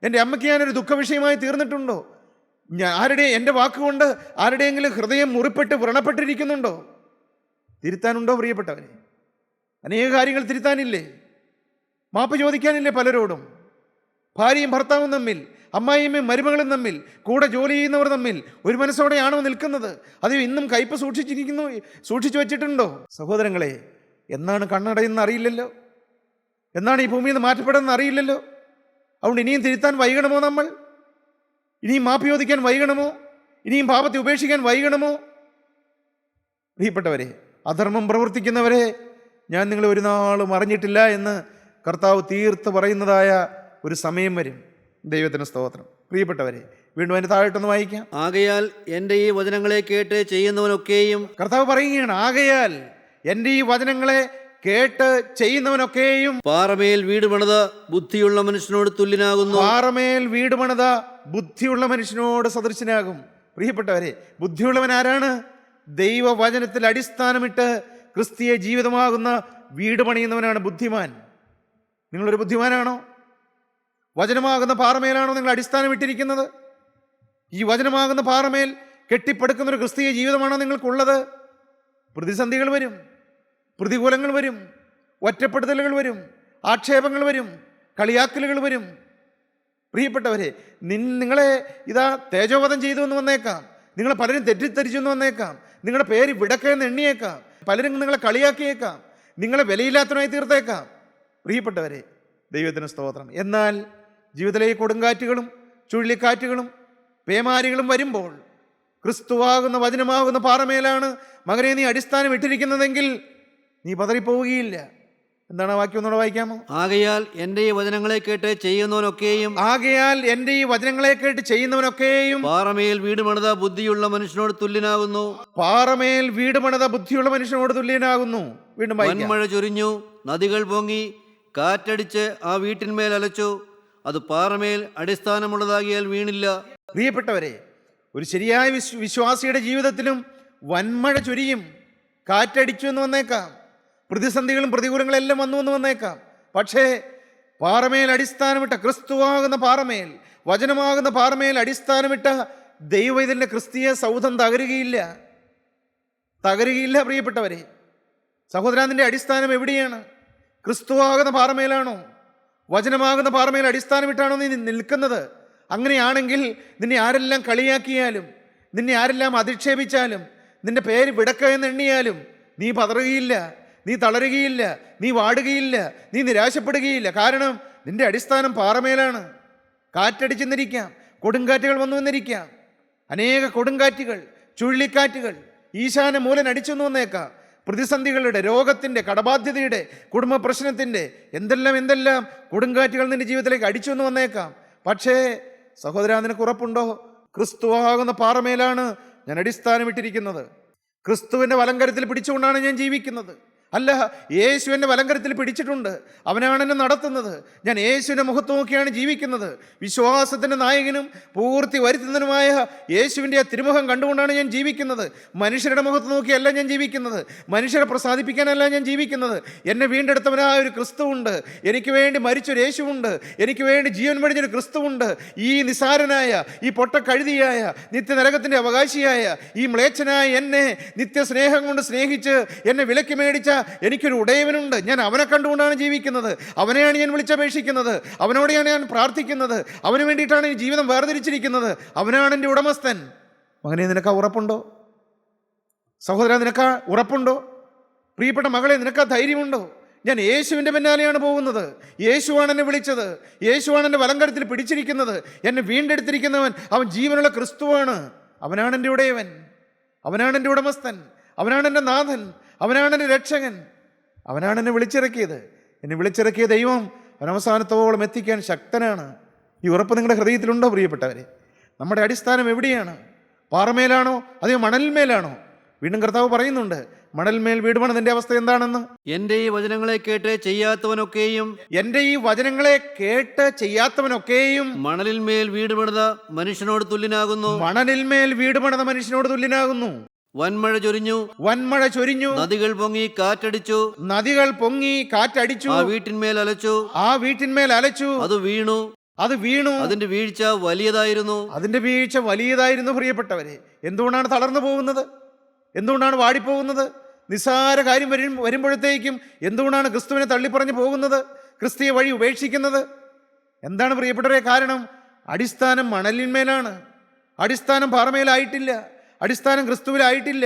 എൻ്റെ അമ്മയ്ക്ക് ഞാനൊരു ദുഃഖവിഷയമായി തീർന്നിട്ടുണ്ടോ? എൻ്റെ വാക്കുകൊണ്ട് ആരുടെയെങ്കിലും ഹൃദയം മുറിപ്പെട്ട് വ്രണപ്പെട്ടിരിക്കുന്നുണ്ടോ? തിരുത്താനുണ്ടോ? പ്രിയപ്പെട്ടവരെ, അനേക കാര്യങ്ങൾ തിരുത്താനില്ലേ? മാപ്പ് ചോദിക്കാനില്ലേ പലരോടും? ഭാര്യയും ഭർത്താവും തമ്മിൽ, അമ്മായിയമ്മയും മരുമകളും തമ്മിൽ, കൂടെ ജോലി ചെയ്യുന്നവർ തമ്മിൽ ഒരു മനസ്സോടെയാണോ നിൽക്കുന്നത്? അത് ഇന്നും കയ്പ് സൂക്ഷിച്ചു വെച്ചിട്ടുണ്ടോ? സഹോദരങ്ങളെ, എന്നാണ് കണ്ണടയെന്ന് അറിയില്ലല്ലോ, എന്നാണ് ഈ ഭൂമിയിൽ നിന്ന് മാറ്റപ്പെടുമെന്ന് അറിയില്ലല്ലോ. അതുകൊണ്ട് ഇനിയും തിരുത്താൻ വൈകണമോ? നമ്മൾ ഇനിയും മാപ്പ് ചോദിക്കാൻ വൈകണമോ? ഇനിയും പാപത്തെ ഉപേക്ഷിക്കാൻ വൈകണമോ? പ്രിയപ്പെട്ടവരെ, അധർമ്മം പ്രവർത്തിക്കുന്നവരെ ഞാൻ നിങ്ങളെ ഒരു നാളും അറിഞ്ഞിട്ടില്ല എന്ന് കർത്താവ് തീർത്ത് പറയുന്നതായ ഒരു സമയം വരും. ദൈവത്തിന് സ്തോത്രം. പ്രിയപ്പെട്ടവരെ, വീണ്ടും അതിന് താഴോട്ടൊന്ന് വായിക്കാം.
ആകയാൽ എൻ്റെ ഈ വചനങ്ങളെ കേട്ട് ചെയ്യുന്നവനൊക്കെയും,
കർത്താവ് പറയുകയാണ്, ആകയാൽ എൻ്റെ ഈ വചനങ്ങളെ കേട്ട് ചെയ്യുന്നവനൊക്കെയും
പാറമേൽ വീട് പണിത ബുദ്ധിയുള്ള മനുഷ്യനോട് തുല്യനാകുന്നു.
പാറമേൽ വീട് പണിത ബുദ്ധിയുള്ള മനുഷ്യനോട് സദൃശനാകും. പ്രിയപ്പെട്ടവരെ, ബുദ്ധിയുള്ളവൻ ആരാണ്? ദൈവവചനത്തിൽ അടിസ്ഥാനമിട്ട് ക്രിസ്തീയ ജീവിതമാകുന്ന വീട് പണിയുന്നവനാണ് ബുദ്ധിമാൻ. നിങ്ങളൊരു ബുദ്ധിമാനാണോ? വചനമാകുന്ന പാറമേലാണോ നിങ്ങൾ അടിസ്ഥാനമിട്ടിരിക്കുന്നത്? ഈ വചനമാകുന്ന പാറമേൽ കെട്ടിപ്പടുക്കുന്നൊരു ക്രിസ്തീയ ജീവിതമാണോ നിങ്ങൾക്കുള്ളത്? പ്രതിസന്ധികൾ വരും, പ്രതികൂലങ്ങൾ വരും, ഒറ്റപ്പെടുത്തലുകൾ വരും, ആക്ഷേപങ്ങൾ വരും, കളിയാക്കലുകൾ വരും. പ്രിയപ്പെട്ടവരെ, നിങ്ങളെ ഇതാ തേജോവധം ചെയ്തു എന്ന് വന്നേക്കാം, നിങ്ങളെ പലരും തെറ്റിദ്ധരിച്ചു എന്ന് വന്നേക്കാം, നിങ്ങളുടെ പേര് വിടക്കെന്ന് എണ്ണിയേക്കാം, പലരും നിങ്ങളെ കളിയാക്കിയേക്കാം, നിങ്ങളെ വിലയില്ലാത്തവനായി തീർത്തേക്കാം. പ്രിയപ്പെട്ടവരെ, ദൈവത്തിന് സ്തോത്രം. എന്നാൽ ജീവിതത്തിലെ കൊടുങ്കാറ്റുകളും ചുഴലിക്കാറ്റുകളും പേമാരികളും വരുമ്പോൾ ക്രിസ്തുവാകുന്ന വചനമാകുന്ന പാറമേലാണ് മകനെ നീ അടിസ്ഥാനം ഇട്ടിരിക്കുന്നതെങ്കിൽ നീ പതറിപ്പോവുകയില്ല. എന്താണ് വാക്യം? ഒന്നുകൂടെ വായിക്കാമോ?
ആകയാൽ എൻ്റെ ഈ വചനങ്ങളെ കേട്ട് ചെയ്യുന്നവനൊക്കെയും,
ആകയാൽ എൻ്റെ ഈ വചനങ്ങളെ കേട്ട് ചെയ്യുന്നവനൊക്കെയും
പാറമേൽ വീട് പണിത ബുദ്ധിയുള്ള മനുഷ്യനോട് തുല്യനാകുന്നു.
പാറമേൽ വീട് പണിത ബുദ്ധിയുള്ള മനുഷ്യനോട് തുല്യനാകുന്നു. വീണ്ടും വായിക്കാം.
വൻമഴ ചൊരിഞ്ഞു, നദികൾ പൊങ്ങി, കാറ്റടിച്ച് ആ വീട്ടിന്മേൽ അലച്ചു, അത് പാറമേൽ അടിസ്ഥാനമുള്ളതാകിയാൽ വീണില്ല. പ്രിയപ്പെട്ടവരെ,
ഒരു ശരിയായ വിശ്വാസിയുടെ ജീവിതത്തിലും വൻമഴ ചൊരിയും, കാറ്റടിച്ചു എന്ന് വന്നേക്കാം, പ്രതിസന്ധികളും പ്രതികൂലങ്ങളെല്ലാം വന്നു എന്ന് വന്നേക്കാം. പക്ഷേ പാറമേൽ അടിസ്ഥാനമിട്ട ക്രിസ്തുവാകുന്ന പാറമേൽ, വചനമാകുന്ന പാറമേൽ അടിസ്ഥാനമിട്ട ദൈവത്തിൻ്റെ ക്രിസ്തീയ സൗധം തകരുകയില്ല. പ്രിയപ്പെട്ടവരെ, സഹോദരന്റെ അടിസ്ഥാനം എവിടെയാണ്? ക്രിസ്തുവാകുന്ന പാറമേലാണോ? വചനമാകുന്ന പാറമേൽ അടിസ്ഥാനമിട്ടാണോ നീ നിൽക്കുന്നത്? അങ്ങനെയാണെങ്കിൽ നിന്നെ ആരെല്ലാം കളിയാക്കിയാലും, നിന്നെ ആരെല്ലാം അധിക്ഷേപിച്ചാലും, നിന്റെ പേര് വിടക്ക എന്ന് എണ്ണിയാലും നീ പതറുകയില്ല, നീ തളരുകയില്ല, നീ വാടുകയില്ല, നീ നിരാശപ്പെടുകയില്ല. കാരണം നിന്റെ അടിസ്ഥാനം പാറമേലാണ്. കാറ്റടിച്ചെന്നിരിക്കാം, കൊടുങ്കാറ്റുകൾ വന്നു എന്നിരിക്കാം, അനേക കൊടുങ്കാറ്റുകൾ, ചുഴലിക്കാറ്റുകൾ, ഈശാന മൂലൻ അടിച്ചെന്ന് വന്നേക്കാം. പ്രതിസന്ധികളുടെ, രോഗത്തിൻ്റെ, കടബാധ്യതയുടെ, കുടുംബ പ്രശ്നത്തിൻ്റെ എന്തെല്ലാം കൊടുങ്കാറ്റുകൾ നിന്റെ ജീവിതത്തിലേക്ക് അടിച്ചു എന്ന് വന്നേക്കാം. പക്ഷേ സഹോദരാ, നിനക്ക് ഉറപ്പുണ്ടോ? ക്രിസ്തുവാകുന്ന പാറമേലാണ് ഞാൻ അടിസ്ഥാനമിട്ടിരിക്കുന്നത്. ക്രിസ്തുവിൻ്റെ വലങ്കരത്തിൽ പിടിച്ചുകൊണ്ടാണ് ഞാൻ ജീവിക്കുന്നത്. അല്ല, യേശു എൻ്റെ വലങ്കരത്തിൽ പിടിച്ചിട്ടുണ്ട്. അവനാണ് എന്നെ നടത്തുന്നത്. ഞാൻ യേശുവിൻ്റെ മുഖത്ത് നോക്കിയാണ് ജീവിക്കുന്നത്. വിശ്വാസത്തിൻ്റെ നായകനും പൂർത്തി വരുത്തുന്നതിനുമായ യേശുവിൻ്റെ ആ തിരുമുഖം കണ്ടുകൊണ്ടാണ് ഞാൻ ജീവിക്കുന്നത്. മനുഷ്യരുടെ മുഖത്ത് നോക്കിയല്ല ഞാൻ ജീവിക്കുന്നത്. മനുഷ്യരെ പ്രസാദിപ്പിക്കാനല്ല ഞാൻ ജീവിക്കുന്നത്. എന്നെ വീണ്ടെടുത്തവനായ ഒരു ക്രിസ്തുവുണ്ട്. എനിക്ക് വേണ്ടി മരിച്ചൊരു യേശുവുണ്ട്. എനിക്ക് വേണ്ടി ജീവൻ വെടിഞ്ഞൊരു ക്രിസ്തുവുണ്ട്. ഈ നിസാരനായ, ഈ പൊട്ടക്കഴുതിയായ, നിത്യനരകത്തിൻ്റെ അവകാശിയായ ഈ മ്ലേച്ഛനായ എന്നെ നിത്യസ്നേഹം കൊണ്ട് സ്നേഹിച്ച് എന്നെ വിലക്ക് മേടിച്ച എനിക്കൊരു ഉടയവനുണ്ട്. ഞാൻ അവനെ കണ്ടുകൊണ്ടാണ് ജീവിക്കുന്നത്. അവനെയാണ് ഞാൻ വിളിച്ചപേക്ഷിക്കുന്നത്. അവനോടെയാണ് ഞാൻ പ്രാർത്ഥിക്കുന്നത്. അവന് വേണ്ടിയിട്ടാണ് ഈ ജീവിതം വേർതിരിച്ചിരിക്കുന്നത്. അവനാണ് എൻ്റെ ഉടമസ്ഥൻ. മകനെ, നിനക്ക് ഉറപ്പുണ്ടോ? സഹോദര, നിനക്ക് ഉറപ്പുണ്ടോ? പ്രിയപ്പെട്ട മകളെ, നിനക്ക് ധൈര്യമുണ്ടോ? ഞാൻ യേശുവിൻ്റെ പിന്നാലെയാണ് പോകുന്നത്. യേശുവാണ് എന്നെ വിളിച്ചത്. യേശുവാണ് എൻ്റെ വലങ്കരത്തിൽ പിടിച്ചിരിക്കുന്നത്. എന്നെ വീണ്ടെടുത്തിരിക്കുന്നവൻ അവൻ ജീവനുള്ള ക്രിസ്തുവാണ്. അവനാണ് എൻ്റെ ഉടയവൻ. അവനാണ് എൻ്റെ ഉടമസ്ഥൻ. അവനാണ് എൻ്റെ നാഥൻ. അവനാണ് എൻ്റെ രക്ഷകൻ. അവനാണ് എന്നെ വിളിച്ചിറക്കിയത്. എന്നെ വിളിച്ചിറക്കിയ ദൈവം അവനവസാനത്തോളം എത്തിക്കാൻ ശക്തനാണ്. ഈ ഉറപ്പ് നിങ്ങളുടെ ഹൃദയത്തിലുണ്ടോ പ്രിയപ്പെട്ടവരെ? നമ്മുടെ അടിസ്ഥാനം എവിടെയാണ്? പാറമേലാണോ അതോ മണലിന്മേലാണോ? വീണ്ടും കർത്താവ് പറയുന്നുണ്ട്, മണൽമേൽ വീട് പണിതതിന്റെ അവസ്ഥ എന്താണെന്ന്.
എന്റെ ഈ വചനങ്ങളെ കേട്ട് ചെയ്യാത്തവനൊക്കെയും
എൻ്റെ ഈ വചനങ്ങളെ കേട്ട് ചെയ്യാത്തവനൊക്കെയും
മണലിന്മേൽ വീട് പണിത മനുഷ്യനോട് തുല്യനാകുന്നു.
മണലിന്മേൽ വീട് പണിത മനുഷ്യനോട് തുല്യനാകുന്നു.
വൻമഴ ചൊരിഞ്ഞു,
വൻമഴ ചൊരിഞ്ഞു,
നദികൾ പൊങ്ങി കാറ്റടിച്ചു,
നദികൾ പൊങ്ങി കാറ്റടിച്ചു,
ആ വീട്ടിന്മേൽ അലച്ചു,
ആ വീട്ടിന്മേൽ അലച്ചു,
അത് വീണു, അതിന്റെ വീഴ്ച വലിയതായിരുന്നു.
അതിന്റെ വീഴ്ച വലിയതായിരുന്നു. പ്രിയപ്പെട്ടവരെ, എന്തുകൊണ്ടാണ് തളർന്നു പോകുന്നത്? എന്തുകൊണ്ടാണ് വാടിപ്പോകുന്നത്? നിസ്സാര കാര്യം വരുമ്പോഴത്തേക്കും എന്തുകൊണ്ടാണ് ക്രിസ്തുവിനെ തള്ളിപ്പറഞ്ഞു പോകുന്നത്? ക്രിസ്തീയ വഴി ഉപേക്ഷിക്കുന്നത്? എന്താണ് പ്രിയപ്പെട്ടവരെ കാരണം? അടിസ്ഥാനം മണലിന്മേലാണ്. അടിസ്ഥാനം പാറമേലായിട്ടില്ല. അടിസ്ഥാനം ക്രിസ്തുവിലായിട്ടില്ല.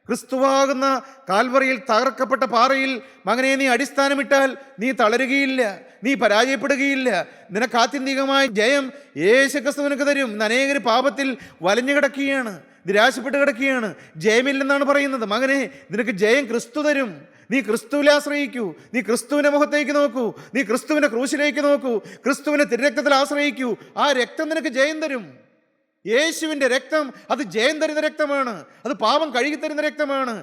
ക്രിസ്തുവാകുന്ന കാൽവറിയിൽ തകർക്കപ്പെട്ട പാറയിൽ മകനെ നീ അടിസ്ഥാനമിട്ടാൽ നീ തളരുകയില്ല, നീ പരാജയപ്പെടുകയില്ല. നിനക്ക് ആത്യന്തികമായ ജയം യേശു ക്രിസ്തു നിനക്ക് തരും. അനേകർ പാപത്തിൽ വലഞ്ഞു കിടക്കുകയാണ്, നിരാശപ്പെട്ട് കിടക്കുകയാണ്. ജയമില്ലെന്നാണ് പറയുന്നത്. മകനെ, നിനക്ക് ജയം ക്രിസ്തു തരും. നീ ക്രിസ്തുവിൽ ആശ്രയിക്കൂ. നീ ക്രിസ്തുവിൻ്റെ മുഖത്തേക്ക് നോക്കൂ. നീ ക്രിസ്തുവിൻ്റെ ക്രൂശിലേക്ക് നോക്കൂ. ക്രിസ്തുവിൻ്റെ തിരുരക്തത്തിൽ ആശ്രയിക്കൂ. ആ രക്തം നിനക്ക് ജയം തരും. യേശുവിൻ്റെ രക്തം അത് ജയം തരുന്ന രക്തമാണ്. അത് പാപം കഴുകിത്തരുന്ന രക്തമാണ്.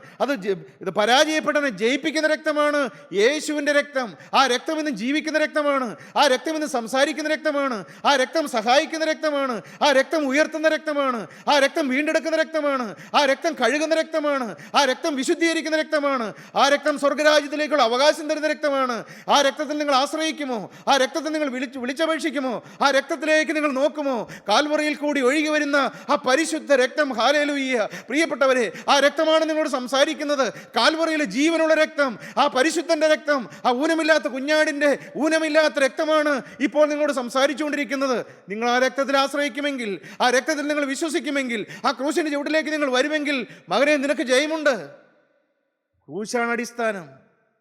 ഇത് പരാജയപ്പെട്ടവനെ ജയിപ്പിക്കുന്ന രക്തമാണ് യേശുവിൻ്റെ രക്തം. ആ രക്തം ഇന്ന് ജീവിക്കുന്ന രക്തമാണ്. ആ രക്തം ഇന്ന് സംസാരിക്കുന്ന രക്തമാണ്. ആ രക്തം സഹായിക്കുന്ന രക്തമാണ്. ആ രക്തം ഉയർത്തുന്ന രക്തമാണ്. ആ രക്തം വീണ്ടെടുക്കുന്ന രക്തമാണ്. ആ രക്തം കഴുകുന്ന രക്തമാണ്. ആ രക്തം വിശുദ്ധീകരിക്കുന്ന രക്തമാണ്. ആ രക്തം സ്വർഗരാജ്യത്തിലേക്കുള്ള അവകാശം തരുന്ന രക്തമാണ്. ആ രക്തത്തിൽ നിങ്ങൾ ആശ്രയിക്കുമോ? ആ രക്തത്തിൽ നിങ്ങൾ വിളിച്ചപേക്ഷിക്കുമോ? ആ രക്തത്തിലേക്ക് നിങ്ങൾ നോക്കുമോ? കാൽവറിയിൽ കൂടി ഒഴുകി വരുന്ന ആ പരിശുദ്ധ രക്തം, ഹല്ലേലൂയ. പ്രിയപ്പെട്ടവരെ, ആ രക്തമാണ് നിങ്ങളോട് സംസാരിക്കുന്നത്. കാൽവറിയിലെ ജീവനുള്ള രക്തം, ആ പരിശുദ്ധന്റെ രക്തം, ആ ഊനമില്ലാത്ത കുഞ്ഞാടിന്റെ ഊനമില്ലാത്ത രക്തമാണ് ഇപ്പോൾ നിങ്ങളോട് സംസാരിച്ചുകൊണ്ടിരിക്കുന്നത്. നിങ്ങൾ ആ രക്തത്തിൽ ആശ്രയിക്കുമെങ്കിൽ, ആ രക്തത്തിൽ നിങ്ങൾ വിശ്വസിക്കുമെങ്കിൽ, ആ ക്രൂശിന്റെ ചുവട്ടിലേക്ക് നിങ്ങൾ വരുമെങ്കിൽ, മകനെ, നിനക്ക് ജയമുണ്ട്. ക്രൂശാണ് അടിസ്ഥാനം.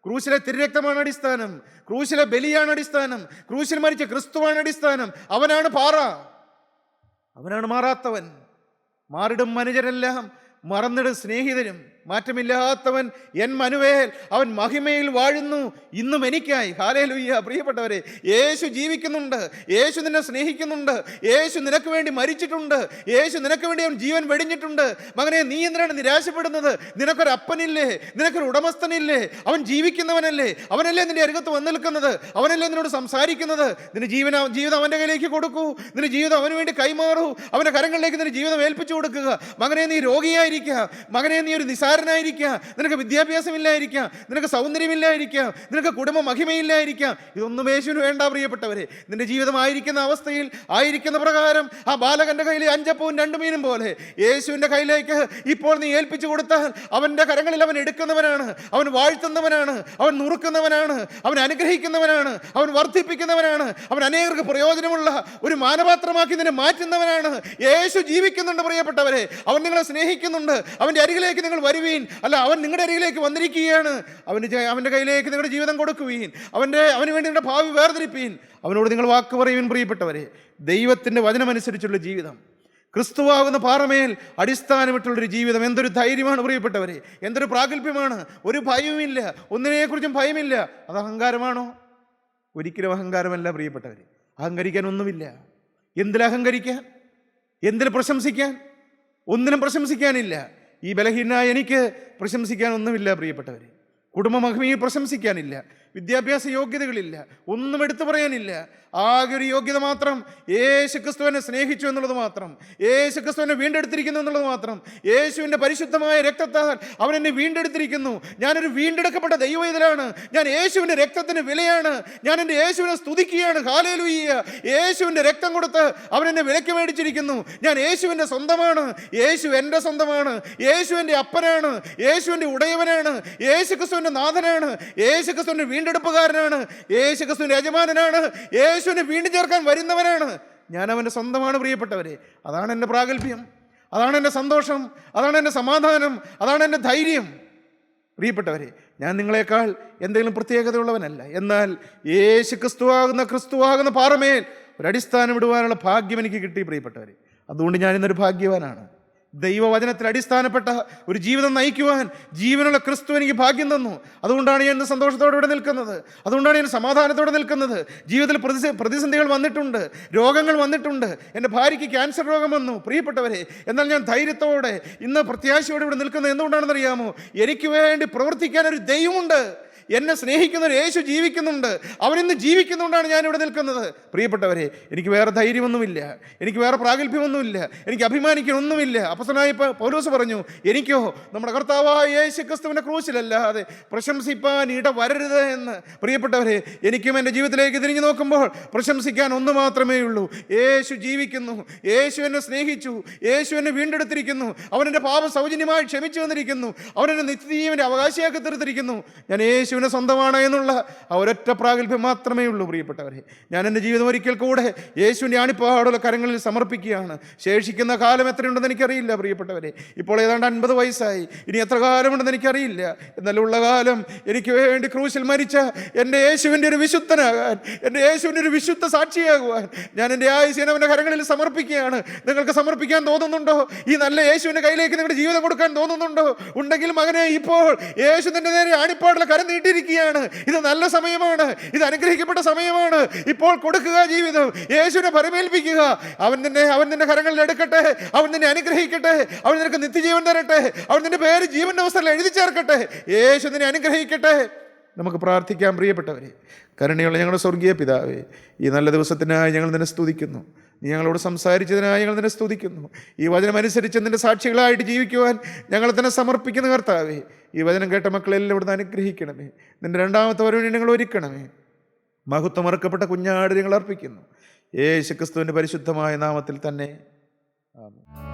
ക്രൂശിലെ തിരുരക്തമാണ് അടിസ്ഥാനം. ക്രൂശിലെ ബലിയാണ് അടിസ്ഥാനം. ക്രൂശിൽ മരിച്ച ക്രിസ്തുവാണ് അടിസ്ഥാനം. അവനാണ് പാറ. അവനാണ് മാറാത്തവൻ. മാറിടും മനുഷ്യരെല്ലാം മറന്നിടും സ്നേഹിതരും. മാറ്റമില്ലാത്തവൻ എൻ മനുവേൽ, അവൻ മഹിമയിൽ വാഴുന്നു ഇന്നും എനിക്കായി. ഹല്ലേലൂയ. പ്രിയപ്പെട്ടവരെ, യേശു ജീവിക്കുന്നുണ്ട്. യേശു നിന്നെ സ്നേഹിക്കുന്നുണ്ട്. യേശു നിനക്ക് വേണ്ടി മരിച്ചിട്ടുണ്ട്. യേശു നിനക്ക് വേണ്ടി അവൻ ജീവൻ വെടിഞ്ഞിട്ടുണ്ട്. മകനെ, നീ എന്തിനാണ് നിരാശപ്പെടുന്നത്? നിനക്കൊരു അപ്പനില്ലേ? നിനക്കൊരു ഉടമസ്ഥനില്ലേ? അവൻ ജീവിക്കുന്നവനല്ലേ? അവനല്ലേ നിന്റെ അരികത്ത് വന്നു നിൽക്കുന്നത്? അവനല്ലേ നിന്നോട് സംസാരിക്കുന്നത്? നിന്റെ ജീവിതം അവൻ്റെ കയ്യിലേക്ക് കൊടുക്കൂ. നിന്റെ ജീവിതം അവന് വേണ്ടി കൈമാറൂ. അവൻ്റെ കരങ്ങളിലേക്ക് നിന്റെ ജീവിതം ഏൽപ്പിച്ചു കൊടുക്കുക. മകനെ, നീ രോഗിയായിരിക്കുക. മകനെ, നീ ഒരു നിസാരനായിരിക്കാം. നിനക്ക് വിദ്യാഭ്യാസമില്ലായിരിക്കാം. നിനക്ക് സൗന്ദര്യമില്ലായിരിക്കാം. നിനക്ക് കുടുംബ മഹിമയില്ലായിരിക്കാം. ഇതൊന്നും യേശുവിന് വേണ്ട. പ്രിയപ്പെട്ടവരെ, നിന്റെ ജീവിതം ആയിരിക്കുന്ന അവസ്ഥയിൽ, ആയിരിക്കുന്ന പ്രകാരം ആ ബാലകന്റെ കയ്യിലെ 5 അപ്പവും 2 മീനും പോലെ യേശുവിൻ്റെ കയ്യിലേക്ക് ഇപ്പോൾ നീ ഏൽപ്പിച്ചു കൊടുത്താൽ അവൻ്റെ കരങ്ങളിൽ അവൻ എടുക്കുന്നവനാണ്. അവൻ വാഴ്ത്തുന്നവനാണ്. അവൻ നുറുക്കുന്നവനാണ്. അവൻ അനുഗ്രഹിക്കുന്നവനാണ്. അവൻ വർദ്ധിപ്പിക്കുന്നവനാണ്. അവൻ അനേകർക്ക് പ്രയോജനമുള്ള ഒരു മാനപാത്രമാക്കി നിന്നെ മാറ്റുന്നവനാണ്. യേശു ജീവിക്കുന്നുണ്ട്. പ്രിയപ്പെട്ടവരെ, അവൻ നിങ്ങളെ സ്നേഹിക്കുന്നുണ്ട്. അവൻ്റെ അരികിലേക്ക് നിങ്ങൾ വരുവീൻ. അല്ല, അവൻ നിങ്ങളുടെ അരികിലേക്ക് വന്നിരിക്കുകയാണ്. അവൻ്റെ കയ്യിലേക്ക് നിങ്ങളുടെ ജീവിതം കൊടുക്കുവീൻ. അവന് വേണ്ടി നിങ്ങളുടെ ഭാവി വേർതിരിപ്പീൻ. അവനോട് നിങ്ങൾ വാക്ക് പറയുവീൻ. പ്രിയപ്പെട്ടവരെ, ദൈവത്തിൻ്റെ വചനമനുസരിച്ചുള്ള ജീവിതം, ക്രിസ്തുവാകുന്ന പാറമേൽ അടിസ്ഥാനമിട്ടുള്ളൊരു ജീവിതം എന്തൊരു ധൈര്യമാണ് പ്രിയപ്പെട്ടവരെ, എന്തൊരു പ്രാഗൽഭ്യമാണ്. ഒരു ഭയവുമില്ല, ഒന്നിനെക്കുറിച്ചും ഭയമില്ല. അത് അഹങ്കാരമാണോ? ഒരിക്കലും അഹങ്കാരമല്ല പ്രിയപ്പെട്ടവരെ. അഹങ്കരിക്കാൻ ഒന്നുമില്ല. എന്തിൽ അഹങ്കരിക്കാൻ? എന്തിൽ പ്രശംസിക്കാൻ? ഒന്നിനും പ്രശംസിക്കാനില്ല. ഈ ബലഹീനായ എനിക്ക് പ്രശംസിക്കാനൊന്നുമില്ല പ്രിയപ്പെട്ടവരെ. കുടുംബമഹിമയിൽ പ്രശംസിക്കാനില്ല, വിദ്യാഭ്യാസ യോഗ്യതകളില്ല, ഒന്നും എടുത്തു പറയാനില്ല. ആകെ ഒരു യോഗ്യത മാത്രം, യേശുക്രിസ്തുവിനെ സ്നേഹിച്ചു എന്നുള്ളത് മാത്രം, യേശുക്രിസ്തുവിനെ വീണ്ടെടുത്തിരിക്കുന്നു എന്നുള്ളത് മാത്രം. യേശുവിൻ്റെ പരിശുദ്ധമായ രക്തത്താൽ അവൻ എന്നെ വീണ്ടെടുത്തിരിക്കുന്നു. ഞാനൊരു വീണ്ടെടുക്കപ്പെട്ട ദൈവവേദനാണ്. ഞാൻ യേശുവിൻ്റെ രക്തത്തിന് വിലയാണ്. ഞാൻ എൻ്റെ യേശുവിനെ സ്തുതിക്കുകയാണ്. ഹല്ലേലൂയ. യേശുവിൻ്റെ രക്തം കൊടുത്ത് അവൻ എന്നെ വിലയ്ക്ക് മേടിച്ചിരിക്കുന്നു. ഞാൻ യേശുവിൻ്റെ സ്വന്തമാണ്. യേശു എൻ്റെ സ്വന്തമാണ്. യേശു എൻ്റെ അപ്പനാണ്. യേശുവിൻ്റെ ഉടയവനാണ്. യേശുക്രിസ്തുവിൻ്റെ നാഥനാണ്. യേശുക്രിസ്തുവിൻ്റെ വീണ്ടെടുപ്പുകാരനാണ്. യേശുക്രിസ്തുവിൻ്റെ യജമാനനാണ്. യേശുവിനെ വീണ്ടും ചേർക്കാൻ വരുന്നവനാണ്. ഞാൻ അവൻ്റെ സ്വന്തമാണ് പ്രിയപ്പെട്ടവരെ. അതാണ് എൻ്റെ പ്രാഗൽഭ്യം, അതാണ് എൻ്റെ സന്തോഷം, അതാണ് എൻ്റെ സമാധാനം, അതാണ് എൻ്റെ ധൈര്യം. പ്രിയപ്പെട്ടവരെ, ഞാൻ നിങ്ങളെക്കാൾ എന്തെങ്കിലും പ്രത്യേകതയുള്ളവനല്ല. എന്നാൽ ക്രിസ്തുവാകുന്ന പാറമേൽ ഒരടിസ്ഥാനം ഇടുവാനുള്ള ഭാഗ്യം എനിക്ക് കിട്ടി പ്രിയപ്പെട്ടവരെ. അതുകൊണ്ട് ഞാനിന്നൊരു ഭാഗ്യവാനാണ്. ദൈവവചനത്തിൽ അടിസ്ഥാനപ്പെട്ട ഒരു ജീവിതം നയിക്കുവാൻ ജീവനുള്ള ക്രിസ്തു എനിക്ക് ഭാഗ്യം തന്നു. അതുകൊണ്ടാണ് ഞാൻ ഇന്ന് സന്തോഷത്തോടെ ഇവിടെ നിൽക്കുന്നത്. അതുകൊണ്ടാണ് ഞാൻ സമാധാനത്തോടെ നിൽക്കുന്നത്. ജീവിതത്തിൽ പ്രതിസന്ധികൾ വന്നിട്ടുണ്ട്, രോഗങ്ങൾ വന്നിട്ടുണ്ട്. എൻ്റെ ഭാര്യയ്ക്ക് ക്യാൻസർ രോഗം വന്നു പ്രിയപ്പെട്ടവരെ. എന്നാൽ ഞാൻ ധൈര്യത്തോടെ ഇന്ന് പ്രത്യാശയോടെ ഇവിടെ നിൽക്കുന്നത് എന്തുകൊണ്ടാണെന്ന് അറിയാമോ? എനിക്ക് വേണ്ടി പ്രവർത്തിക്കാൻ ഒരു ദൈവമുണ്ട്. എന്നെ സ്നേഹിക്കുന്ന ഒരു യേശു ജീവിക്കുന്നുണ്ട്. അവനിന്ന് ജീവിക്കുന്നുകൊണ്ടാണ് ഞാനിവിടെ നിൽക്കുന്നത്. പ്രിയപ്പെട്ടവരെ, എനിക്ക് വേറെ ധൈര്യമൊന്നുമില്ല, എനിക്ക് വേറെ പ്രാഗൽഭ്യമൊന്നുമില്ല, എനിക്ക് അഭിമാനിക്കാനൊന്നുമില്ല. അപ്പോസ്തലനായ പൗലോസ് പറഞ്ഞു, എനിക്കോ നമ്മുടെ കർത്താവായ യേശു ക്രിസ്തുവിൻ്റെ ക്രൂശിലല്ലാതെ പ്രശംസിപ്പാൻ ഇട വരരുത് എന്ന്. പ്രിയപ്പെട്ടവരെ, എനിക്കും എൻ്റെ ജീവിതത്തിലേക്ക് തിരിഞ്ഞു നോക്കുമ്പോൾ പ്രശംസിക്കാൻ ഒന്ന് മാത്രമേ ഉള്ളൂ. യേശു ജീവിക്കുന്നു. യേശു എന്നെ സ്നേഹിച്ചു. യേശു എന്നെ വീണ്ടെടുത്തിരിക്കുന്നു. അവൻ എൻ്റെ പാപം സൗജന്യമായി ക്ഷമിച്ചു തന്നിരിക്കുന്നു. അവൻ എന്നെ നിത്യജീവൻ്റെ അവകാശിയാക്കി തീർത്തിരിക്കുന്നു. ഞാൻ യേശു സ്വന്തമാണ് എന്നുള്ള ആ ഒരൊറ്റ പ്രാഗൽഭ്യം മാത്രമേ ഉള്ളൂ പ്രിയപ്പെട്ടവരെ. ഞാൻ എൻ്റെ ജീവിതം ഒരിക്കൽ കൂടെ യേശുവിൻ്റെ ആണിപ്പാടുള്ള കരങ്ങളിൽ സമർപ്പിക്കുകയാണ്. ശേഷിക്കുന്ന കാലം എത്രയുണ്ടെന്ന് എനിക്കറിയില്ല പ്രിയപ്പെട്ടവരെ. ഇപ്പോൾ ഏതാണ്ട് 50 വയസ്സായി. ഇനി എത്ര കാലമുണ്ടെന്ന് എനിക്കറിയില്ല. എന്നാൽ ഉള്ള കാലം എനിക്ക് വേണ്ടി ക്രൂശിൽ മരിച്ച എൻ്റെ യേശുവിൻ്റെ ഒരു വിശുദ്ധനാകാൻ, എൻ്റെ യേശുവിൻ്റെ ഒരു വിശുദ്ധ സാക്ഷിയാകുവാൻ ഞാൻ എൻ്റെ ആയുസ്സിനെ അവൻ്റെ കരങ്ങളിൽ സമർപ്പിക്കുകയാണ്. നിങ്ങൾക്ക് സമർപ്പിക്കാൻ തോന്നുന്നുണ്ടോ? ഈ നല്ല യേശുവിൻ്റെ കയ്യിലേക്ക് നിങ്ങളുടെ ജീവിതം കൊടുക്കാൻ തോന്നുന്നുണ്ടോ? ഉണ്ടെങ്കിൽ മകനെ, ഇപ്പോൾ യേശു നിന്റെ നേരെ ആണിപ്പാടുള്ള കരം നീട്ടി ാണ്. ഇത് നല്ല സമയമാണ്. ഇത് അനുഗ്രഹിക്കപ്പെട്ട സമയമാണ്. ഇപ്പോൾ കൊടുക്കുക ജീവിതം. യേശുവിനെ പരമേൽപ്പിക്കുക. അവൻ നിന്റെ കരങ്ങളിൽ എടുക്കട്ടെ. അവൻ നിന്നെ അനുഗ്രഹിക്കട്ടെ. അവൻ നിനക്ക് നിത്യജീവൻ തരട്ടെ. അവൻ നിന്റെ പേര് ജീവന്റെ അവസ്ഥയിൽ എഴുതി ചേർക്കട്ടെ. യേശു നിന്നെ അനുഗ്രഹിക്കട്ടെ. നമുക്ക് പ്രാർത്ഥിക്കാം പ്രിയപ്പെട്ടവരെ. കരുണയുള്ള ഞങ്ങളുടെ സ്വർഗീയ പിതാവേ, ഈ നല്ല ദിവസത്തിനായി ഞങ്ങൾ നിന്നെ സ്തുതിക്കുന്നു. നീ ഞങ്ങളോട് സംസാരിച്ചതിനായി ഞങ്ങൾ നിന്നെ സ്തുതിക്കുന്നു. ഈ വചനം അനുസരിച്ച് നിന്റെ സാക്ഷികളായിട്ട് ജീവിക്കുവാൻ ഞങ്ങൾ തന്നെ സമർപ്പിക്കുന്ന കർത്താവേ, ഈ വചനം കേട്ട മക്കളെല്ലാം ഇവിടുന്ന് അനുഗ്രഹിക്കണമേ. നിന്റെ രണ്ടാമത്തെ വരവിനെ ഞങ്ങൾ ഒരുക്കണമേ. മഹത്വമറക്കപ്പെട്ട കുഞ്ഞാട് ഞങ്ങൾ അർപ്പിക്കുന്നു യേശു ക്രിസ്തുവിൻ്റെ പരിശുദ്ധമായ നാമത്തിൽ തന്നെ. ആമേൻ.